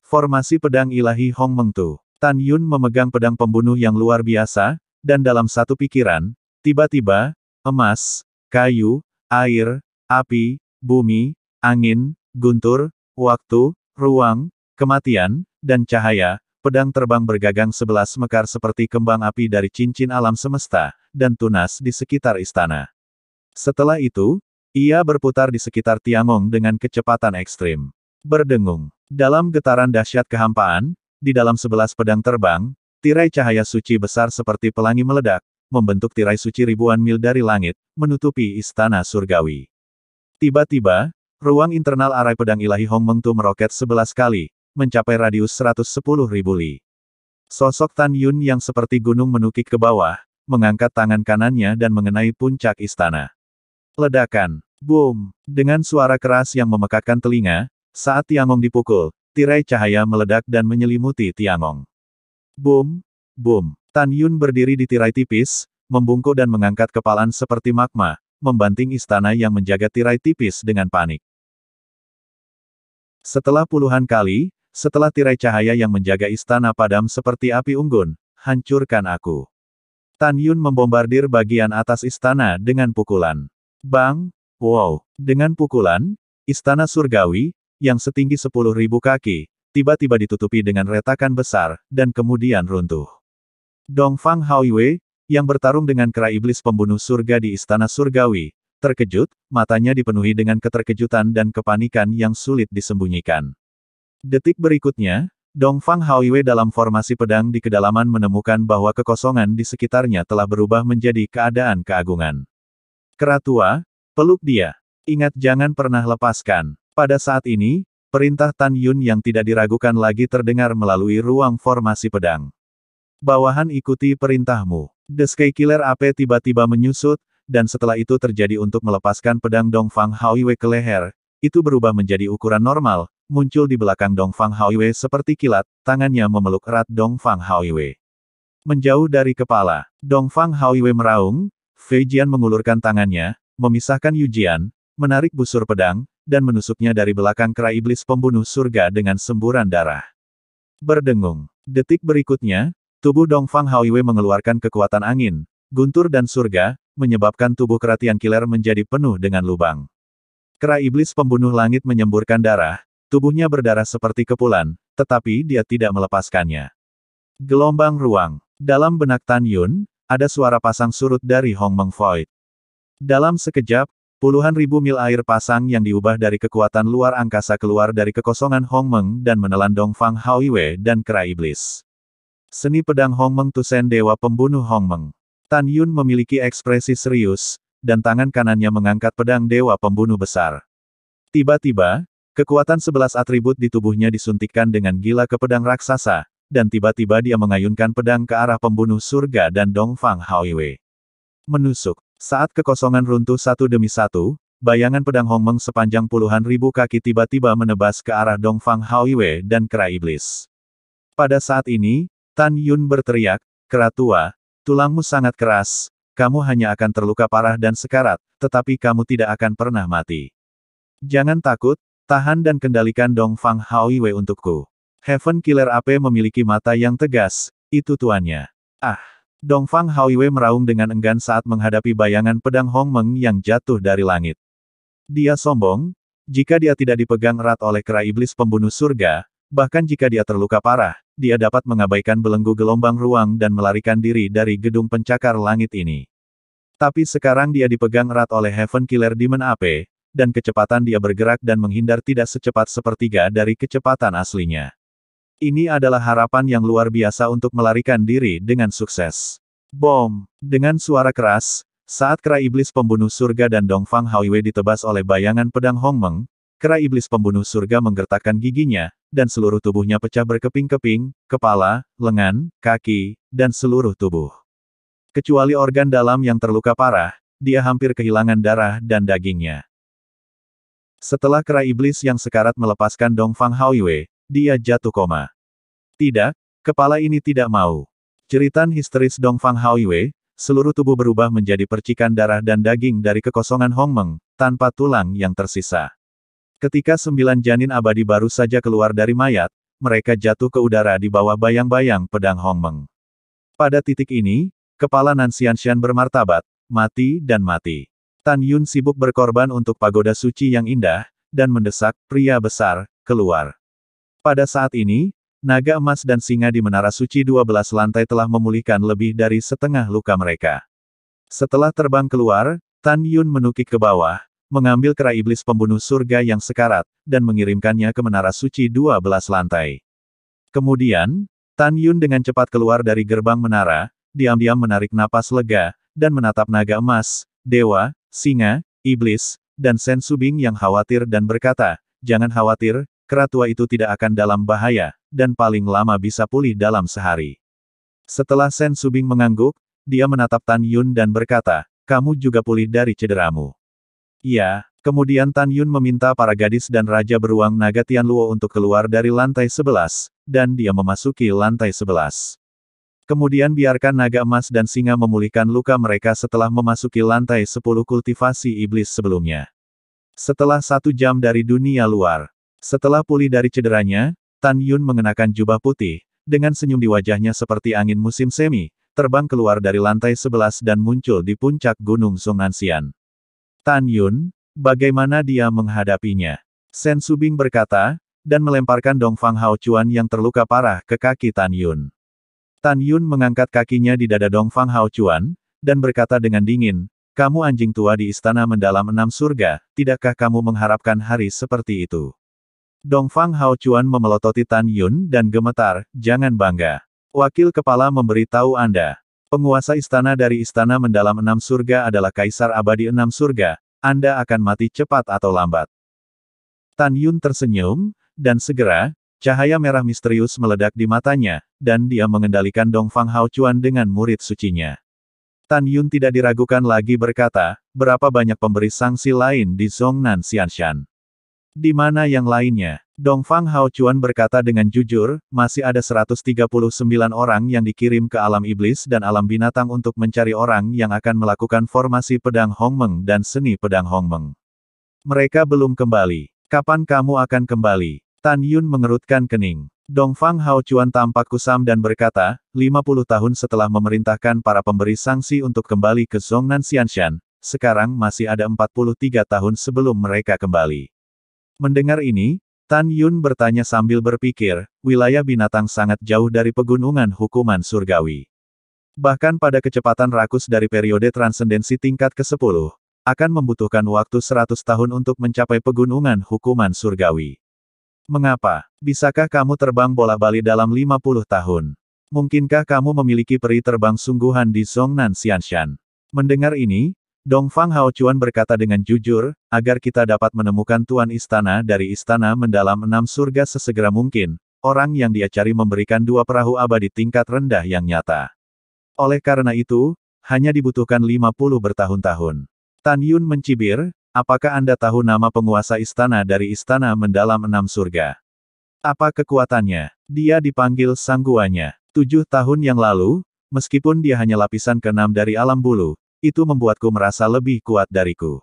Formasi pedang ilahi Hong Mengtu. Tan Yun memegang pedang pembunuh yang luar biasa, dan dalam satu pikiran, tiba-tiba, emas, kayu, air, api, bumi, angin, guntur, waktu, ruang, kematian, dan cahaya, pedang terbang bergagang 11 mekar seperti kembang api dari cincin alam semesta, dan tunas di sekitar istana. Setelah itu, ia berputar di sekitar Tiangong dengan kecepatan ekstrim. Berdengung. Dalam getaran dahsyat kehampaan, di dalam 11 pedang terbang, tirai cahaya suci besar seperti pelangi meledak, membentuk tirai suci ribuan mil dari langit, menutupi istana surgawi. Tiba-tiba, ruang internal arai pedang ilahi Hong Mengtu meroket 11 kali, mencapai radius 110.000 li. Sosok Tan Yun yang seperti gunung menukik ke bawah, mengangkat tangan kanannya dan mengenai puncak istana. Ledakan. Boom! Dengan suara keras yang memekakkan telinga, saat Tiangong dipukul, tirai cahaya meledak dan menyelimuti Tiangong. Boom! Boom! Tan Yun berdiri di tirai tipis, membungkuk dan mengangkat kepalan seperti magma, membanting istana yang menjaga tirai tipis dengan panik. Setelah puluhan kali, Setelah tirai cahaya yang menjaga istana padam seperti api unggun, hancurkan aku. Tan Yun membombardir bagian atas istana dengan pukulan. Bang! Wow! Dengan pukulan, istana surgawi, yang setinggi 10.000 kaki, tiba-tiba ditutupi dengan retakan besar, dan kemudian runtuh. Dongfang Haoyue, yang bertarung dengan kera iblis pembunuh surga di istana surgawi, terkejut, matanya dipenuhi dengan keterkejutan dan kepanikan yang sulit disembunyikan. Detik berikutnya, Dongfang Haoyue dalam formasi pedang di kedalaman menemukan bahwa kekosongan di sekitarnya telah berubah menjadi keadaan keagungan. Kera tua, peluk dia. Ingat jangan pernah lepaskan. Pada saat ini, perintah Tan Yun yang tidak diragukan lagi terdengar melalui ruang formasi pedang. Bawahan ikuti perintahmu. The Sky Killer AP tiba-tiba menyusut, dan setelah itu terjadi untuk melepaskan pedang Dongfang Haoyue ke leher, itu berubah menjadi ukuran normal, muncul di belakang Dongfang Haoyue seperti kilat, tangannya memeluk erat Dongfang Haoyue. Menjauh dari kepala, Dongfang Haoyue meraung, Fei Jian mengulurkan tangannya, memisahkan Yu Jian, menarik busur pedang, dan menusuknya dari belakang kera iblis pembunuh surga dengan semburan darah. Berdengung. Detik berikutnya, tubuh Dongfang Haoyue mengeluarkan kekuatan angin, guntur dan surga, menyebabkan tubuh kera Tian Killer menjadi penuh dengan lubang. Kera iblis pembunuh langit menyemburkan darah, tubuhnya berdarah seperti kepulan, tetapi dia tidak melepaskannya. Gelombang ruang. Dalam benak Tan Yun, ada suara pasang surut dari Hong Meng Void. Dalam sekejap, puluhan ribu mil air pasang yang diubah dari kekuatan luar angkasa keluar dari kekosongan Hong Meng dan menelan Dongfang Haoyue dan kera iblis. Seni pedang Hong Meng Tusen Dewa Pembunuh Hong Meng. Tan Yun memiliki ekspresi serius, dan tangan kanannya mengangkat pedang Dewa Pembunuh besar. Tiba-tiba, kekuatan 11 atribut di tubuhnya disuntikkan dengan gila ke pedang raksasa, dan tiba-tiba dia mengayunkan pedang ke arah pembunuh surga dan Dongfang Haoyue. Menusuk. Saat kekosongan runtuh satu demi satu, bayangan pedang Hong Meng sepanjang puluhan ribu kaki tiba-tiba menebas ke arah Dongfang Haoyue dan kera iblis. Pada saat ini, Tan Yun berteriak, "Kera tua, tulangmu sangat keras, kamu hanya akan terluka parah dan sekarat, tetapi kamu tidak akan pernah mati. Jangan takut, tahan dan kendalikan Dongfang Haoyue untukku." Heaven Killer AP memiliki mata yang tegas, itu tuannya. Ah! Dongfang Haoyue meraung dengan enggan saat menghadapi bayangan pedang Hong Meng yang jatuh dari langit. Dia sombong, jika dia tidak dipegang erat oleh kera iblis pembunuh surga, bahkan jika dia terluka parah, dia dapat mengabaikan belenggu gelombang ruang dan melarikan diri dari gedung pencakar langit ini. Tapi sekarang dia dipegang erat oleh Heaven Killer Demon AP, dan kecepatan dia bergerak dan menghindar tidak secepat sepertiga dari kecepatan aslinya. Ini adalah harapan yang luar biasa untuk melarikan diri dengan sukses. Bom! Dengan suara keras, saat kera iblis pembunuh surga dan Dongfang Haoyue ditebas oleh bayangan pedang Hong Meng, kera iblis pembunuh surga menggertakkan giginya, dan seluruh tubuhnya pecah berkeping-keping, kepala, lengan, kaki, dan seluruh tubuh. Kecuali organ dalam yang terluka parah, dia hampir kehilangan darah dan dagingnya. Setelah kera iblis yang sekarat melepaskan Dongfang Haoyue, dia jatuh koma. Tidak, kepala ini tidak mau. Jeritan histeris Dongfang Haoyue, seluruh tubuh berubah menjadi percikan darah dan daging dari kekosongan Hong Meng, tanpa tulang yang tersisa. Ketika 9 janin abadi baru saja keluar dari mayat, mereka jatuh ke udara di bawah bayang-bayang pedang Hong Meng. Pada titik ini, kepala Nan Xianshan bermartabat, mati dan mati. Tan Yun sibuk berkorban untuk pagoda suci yang indah, dan mendesak pria besar keluar. Pada saat ini, naga emas dan singa di menara suci 12 lantai telah memulihkan lebih dari setengah luka mereka. Setelah terbang keluar, Tan Yun menukik ke bawah, mengambil kera iblis pembunuh surga yang sekarat, dan mengirimkannya ke menara suci 12 lantai. Kemudian, Tan Yun dengan cepat keluar dari gerbang menara, diam-diam menarik napas lega, dan menatap naga emas, dewa, singa, iblis, dan Sen Subing yang khawatir dan berkata, "Jangan khawatir, kera tua itu tidak akan dalam bahaya, dan paling lama bisa pulih dalam sehari." Setelah Sen Subing mengangguk, dia menatap Tan Yun dan berkata, "Kamu juga pulih dari cederamu." "Iya." Kemudian Tan Yun meminta para gadis dan Raja Beruang Naga Tianluo untuk keluar dari lantai 11, dan dia memasuki lantai 11. Kemudian biarkan naga emas dan singa memulihkan luka mereka setelah memasuki lantai 10 kultivasi iblis sebelumnya. Setelah 1 jam dari dunia luar. Setelah pulih dari cederanya, Tan Yun mengenakan jubah putih, dengan senyum di wajahnya seperti angin musim semi, terbang keluar dari lantai 11 dan muncul di puncak Gunung Zongnanxian. Tan Yun, bagaimana dia menghadapinya? Sen Subing berkata, dan melemparkan Dongfang Hao Chuan yang terluka parah ke kaki Tan Yun. Tan Yun mengangkat kakinya di dada Dongfang Hao Chuan, dan berkata dengan dingin, kamu anjing tua di istana mendalam 6 surga, tidakkah kamu mengharapkan hari seperti itu? Dongfang Hao Chuan memelototi Tan Yun dan gemetar, jangan bangga. Wakil kepala memberitahu Anda. Penguasa istana dari istana mendalam 6 surga adalah kaisar abadi 6 surga, Anda akan mati cepat atau lambat. Tan Yun tersenyum, dan segera, cahaya merah misterius meledak di matanya, dan dia mengendalikan Dongfang Hao Chuan dengan murid sucinya. Tan Yun tidak diragukan lagi berkata, berapa banyak pemberi sanksi lain di Zhongnan Xianshan? Di mana yang lainnya? Dongfang Hao Chuan berkata dengan jujur, masih ada 139 orang yang dikirim ke alam iblis dan alam binatang untuk mencari orang yang akan melakukan formasi pedang Hongmeng dan seni pedang Hongmeng. Mereka belum kembali. Kapan kamu akan kembali? Tan Yun mengerutkan kening. Dongfang Hao Chuan tampak kusam dan berkata, 50 tahun setelah memerintahkan para pemberi sanksi untuk kembali ke Zhongnan Xianshan, sekarang masih ada 43 tahun sebelum mereka kembali. Mendengar ini, Tan Yun bertanya sambil berpikir, wilayah binatang sangat jauh dari pegunungan hukuman surgawi. Bahkan pada kecepatan rakus dari periode transendensi tingkat ke-10, akan membutuhkan waktu 100 tahun untuk mencapai pegunungan hukuman surgawi. Mengapa? Bisakah kamu terbang bola-balik dalam 50 tahun? Mungkinkah kamu memiliki peri terbang sungguhan di Zhongnan Xianshan? Mendengar ini, Dongfang Hao Chuan berkata dengan jujur, agar kita dapat menemukan tuan istana dari istana mendalam 6 surga sesegera mungkin, orang yang dia cari memberikan 2 perahu abadi tingkat rendah yang nyata. Oleh karena itu, hanya dibutuhkan 50 bertahun-tahun. Tan Yun mencibir, apakah Anda tahu nama penguasa istana dari istana mendalam 6 surga? Apa kekuatannya? Dia dipanggil sangguanya. 7 tahun yang lalu, meskipun dia hanya lapisan ke-6 dari alam bulu, itu membuatku merasa lebih kuat dariku.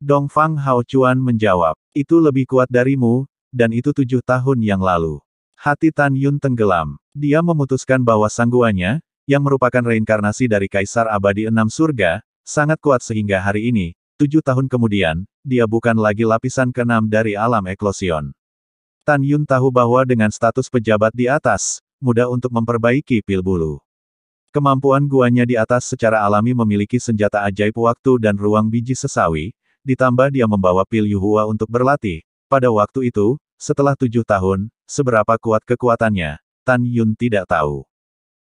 Dongfang Hao Chuan menjawab, itu lebih kuat darimu, dan itu 7 tahun yang lalu. Hati Tan Yun tenggelam. Dia memutuskan bahwa sangguanya, yang merupakan reinkarnasi dari Kaisar Abadi 6 Surga, sangat kuat sehingga hari ini, 7 tahun kemudian, dia bukan lagi lapisan ke-6 dari alam eklosion. Tan Yun tahu bahwa dengan status pejabat di atas, mudah untuk memperbaiki pil bulu. Kemampuan guanya di atas secara alami memiliki senjata ajaib waktu dan ruang biji sesawi, ditambah dia membawa pil Yuhua untuk berlatih. Pada waktu itu, setelah 7 tahun, seberapa kuat kekuatannya, Tan Yun tidak tahu.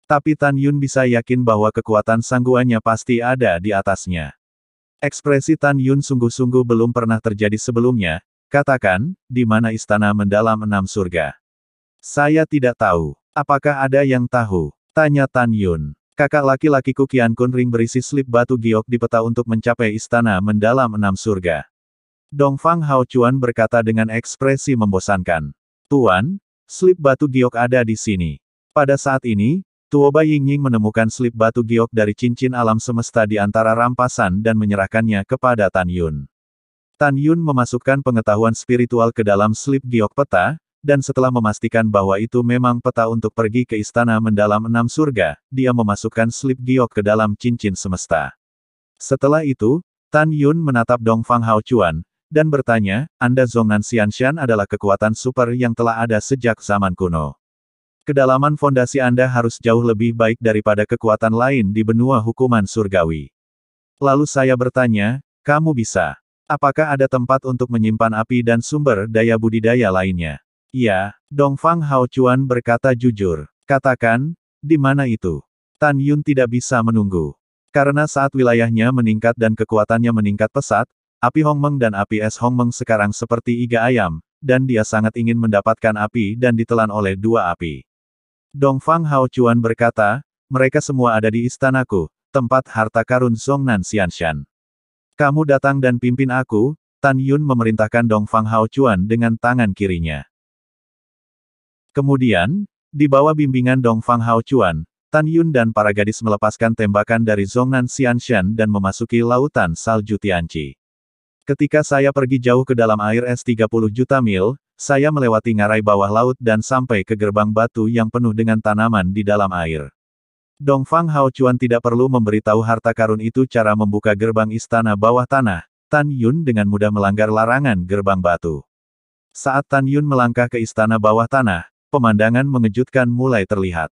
Tapi Tan Yun bisa yakin bahwa kekuatan sangguannya pasti ada di atasnya. Ekspresi Tan Yun sungguh-sungguh belum pernah terjadi sebelumnya. Katakan, di mana istana mendalam 6 surga? Saya tidak tahu. Apakah ada yang tahu? Tanya Tan Yun. Kakak laki-lakiku Qian Kun ring berisi slip batu giok di peta untuk mencapai istana mendalam 6 surga. Dongfang Hao Chuan berkata dengan ekspresi membosankan. Tuan, slip batu giok ada di sini. Pada saat ini, Tuoba Yingying menemukan slip batu giok dari cincin alam semesta di antara rampasan dan menyerahkannya kepada Tan Yun. Tan Yun memasukkan pengetahuan spiritual ke dalam slip giok peta, dan setelah memastikan bahwa itu memang peta untuk pergi ke istana mendalam 6 surga, dia memasukkan slip giok ke dalam cincin semesta. Setelah itu, Tan Yun menatap Dongfang Hao Chuan, dan bertanya, Anda Zhongnan Xianshan adalah kekuatan super yang telah ada sejak zaman kuno. Kedalaman fondasi Anda harus jauh lebih baik daripada kekuatan lain di benua hukuman surgawi. Lalu saya bertanya, kamu bisa? Apakah ada tempat untuk menyimpan api dan sumber daya budidaya lainnya? Iya, Dongfang Hao Chuan berkata jujur. Katakan, di mana itu? Tan Yun tidak bisa menunggu. Karena saat wilayahnya meningkat dan kekuatannya meningkat pesat, api Hongmeng dan api es Hongmeng sekarang seperti iga ayam, dan dia sangat ingin mendapatkan api dan ditelan oleh 2 api. Dongfang Hao Chuan berkata, mereka semua ada di istanaku, tempat harta karun Zhongnan Xianshan. Kamu datang dan pimpin aku, Tan Yun memerintahkan Dongfang Hao Chuan dengan tangan kirinya. Kemudian, di bawah bimbingan Dongfang Hao Chuan, Tan Yun dan para gadis melepaskan tembakan dari Zhongnan Xianshan dan memasuki lautan salju Tianqi. Ketika saya pergi jauh ke dalam air es 30 juta mil, saya melewati ngarai bawah laut dan sampai ke gerbang batu yang penuh dengan tanaman di dalam air. Dongfang Hao Chuan tidak perlu memberitahu harta karun itu cara membuka gerbang istana bawah tanah. Tan Yun dengan mudah melanggar larangan gerbang batu. Saat Tan Yun melangkah ke istana bawah tanah, pemandangan mengejutkan mulai terlihat.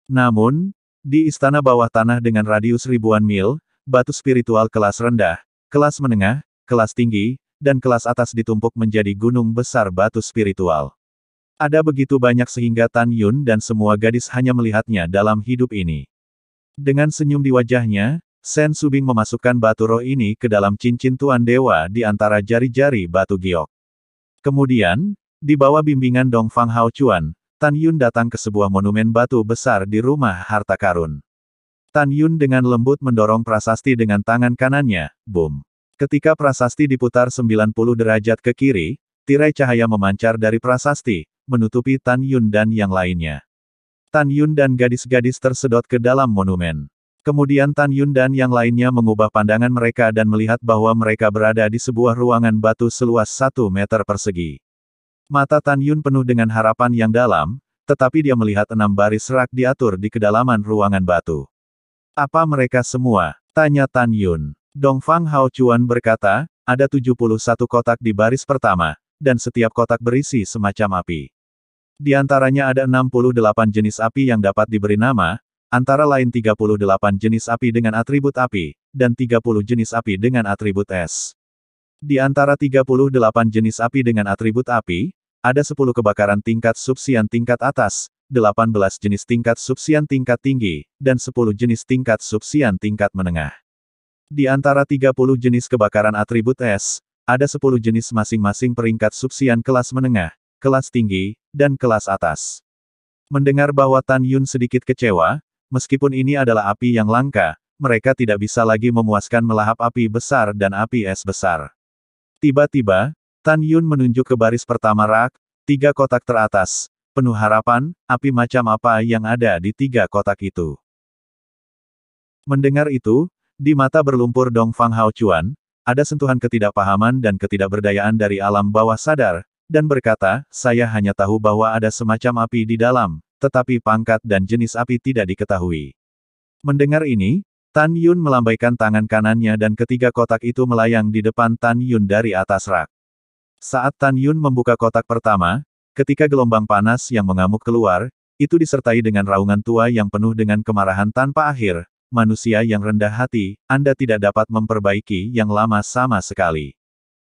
Namun, di istana bawah tanah dengan radius ribuan mil, batu spiritual kelas rendah, kelas menengah, kelas tinggi, dan kelas atas ditumpuk menjadi gunung besar batu spiritual. Ada begitu banyak sehingga Tan Yun dan semua gadis hanya melihatnya dalam hidup ini. Dengan senyum di wajahnya, Sen Subing memasukkan batu roh ini ke dalam cincin Tuan Dewa di antara jari-jari batu giok. Kemudian, di bawah bimbingan Dongfang Hao Chuan, Tan Yun datang ke sebuah monumen batu besar di rumah harta karun. Tan Yun dengan lembut mendorong prasasti dengan tangan kanannya, boom. Ketika prasasti diputar 90 derajat ke kiri, tirai cahaya memancar dari prasasti, menutupi Tan Yun dan yang lainnya. Tan Yun dan gadis-gadis tersedot ke dalam monumen. Kemudian Tan Yun dan yang lainnya mengubah pandangan mereka dan melihat bahwa mereka berada di sebuah ruangan batu seluas 1 meter persegi. Mata Tan Yun penuh dengan harapan yang dalam, tetapi dia melihat 6 baris rak diatur di kedalaman ruangan batu. Apa mereka semua? Tanya Tan Yun. Dongfang Hao Chuan berkata, ada 71 kotak di baris pertama, dan setiap kotak berisi semacam api. Di antaranya ada 68 jenis api yang dapat diberi nama, antara lain 38 jenis api dengan atribut api, dan 30 jenis api dengan atribut es. Di antara 38 jenis api dengan atribut api, ada 10 kebakaran tingkat subsian tingkat atas, 18 jenis tingkat subsian tingkat tinggi, dan 10 jenis tingkat subsian tingkat menengah. Di antara 30 jenis kebakaran atribut es, ada 10 jenis masing-masing peringkat subsian kelas menengah, kelas tinggi, dan kelas atas. Mendengar bahwa Tan Yun sedikit kecewa, meskipun ini adalah api yang langka, mereka tidak bisa lagi memuaskan melahap api besar dan api es besar. Tiba-tiba, Tan Yun menunjuk ke baris pertama rak, 3 kotak teratas, penuh harapan, api macam apa yang ada di 3 kotak itu. Mendengar itu, di mata berlumpur Dongfang Hao Chuan, ada sentuhan ketidakpahaman dan ketidakberdayaan dari alam bawah sadar, dan berkata, saya hanya tahu bahwa ada semacam api di dalam, tetapi pangkat dan jenis api tidak diketahui. Mendengar ini, Tan Yun melambaikan tangan kanannya dan ketiga kotak itu melayang di depan Tan Yun dari atas rak. Saat Tan Yun membuka kotak pertama, ketika gelombang panas yang mengamuk keluar, itu disertai dengan raungan tua yang penuh dengan kemarahan tanpa akhir, manusia yang rendah hati, Anda tidak dapat memperbaiki yang lama sama sekali.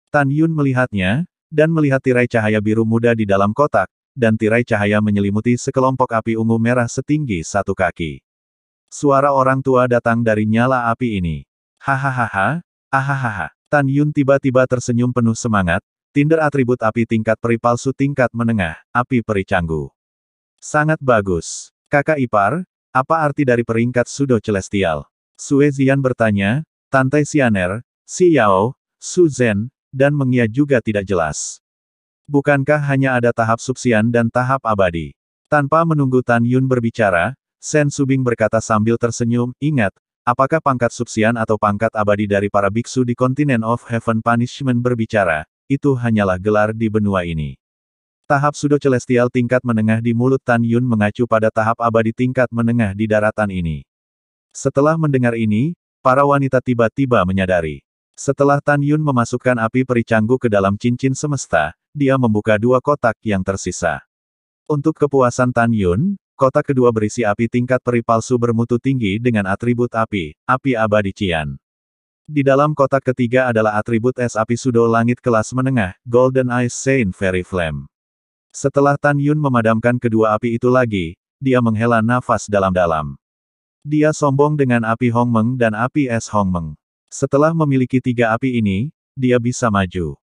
Tan Yun melihatnya, dan melihat tirai cahaya biru muda di dalam kotak, dan tirai cahaya menyelimuti sekelompok api ungu merah setinggi 1 kaki. Suara orang tua datang dari nyala api ini. Hahaha, ahahaha. Tan Yun tiba-tiba tersenyum penuh semangat, tinder atribut api tingkat peri palsu tingkat menengah, api peri canggu. Sangat bagus. Kakak ipar, apa arti dari peringkat Sudo Celestial? Sue Zian bertanya, Tante Xianer, Si Yao, Su Zhen, dan Mengia juga tidak jelas. Bukankah hanya ada tahap subsian dan tahap abadi? Tanpa menunggu Tan Yun berbicara, Sen Subing berkata sambil tersenyum, ingat, apakah pangkat subsian atau pangkat abadi dari para biksu di Continent of Heaven Punishment berbicara, itu hanyalah gelar di benua ini. Tahap Sudo Celestial tingkat menengah di mulut Tan Yun mengacu pada tahap abadi tingkat menengah di daratan ini. Setelah mendengar ini, para wanita tiba-tiba menyadari. Setelah Tan Yun memasukkan api peri canggu ke dalam cincin semesta, dia membuka 2 kotak yang tersisa. Untuk kepuasan Tan Yun, kotak kedua berisi api tingkat peri palsu bermutu tinggi dengan atribut api abadi Qian. Di dalam kotak ketiga adalah atribut es api Sudo Langit kelas menengah, Golden Ice Saint Fairy Flame. Setelah Tan Yun memadamkan kedua api itu lagi, dia menghela nafas dalam-dalam. Dia sombong dengan api Hongmeng dan api es Hongmeng. Setelah memiliki 3 api ini, dia bisa maju.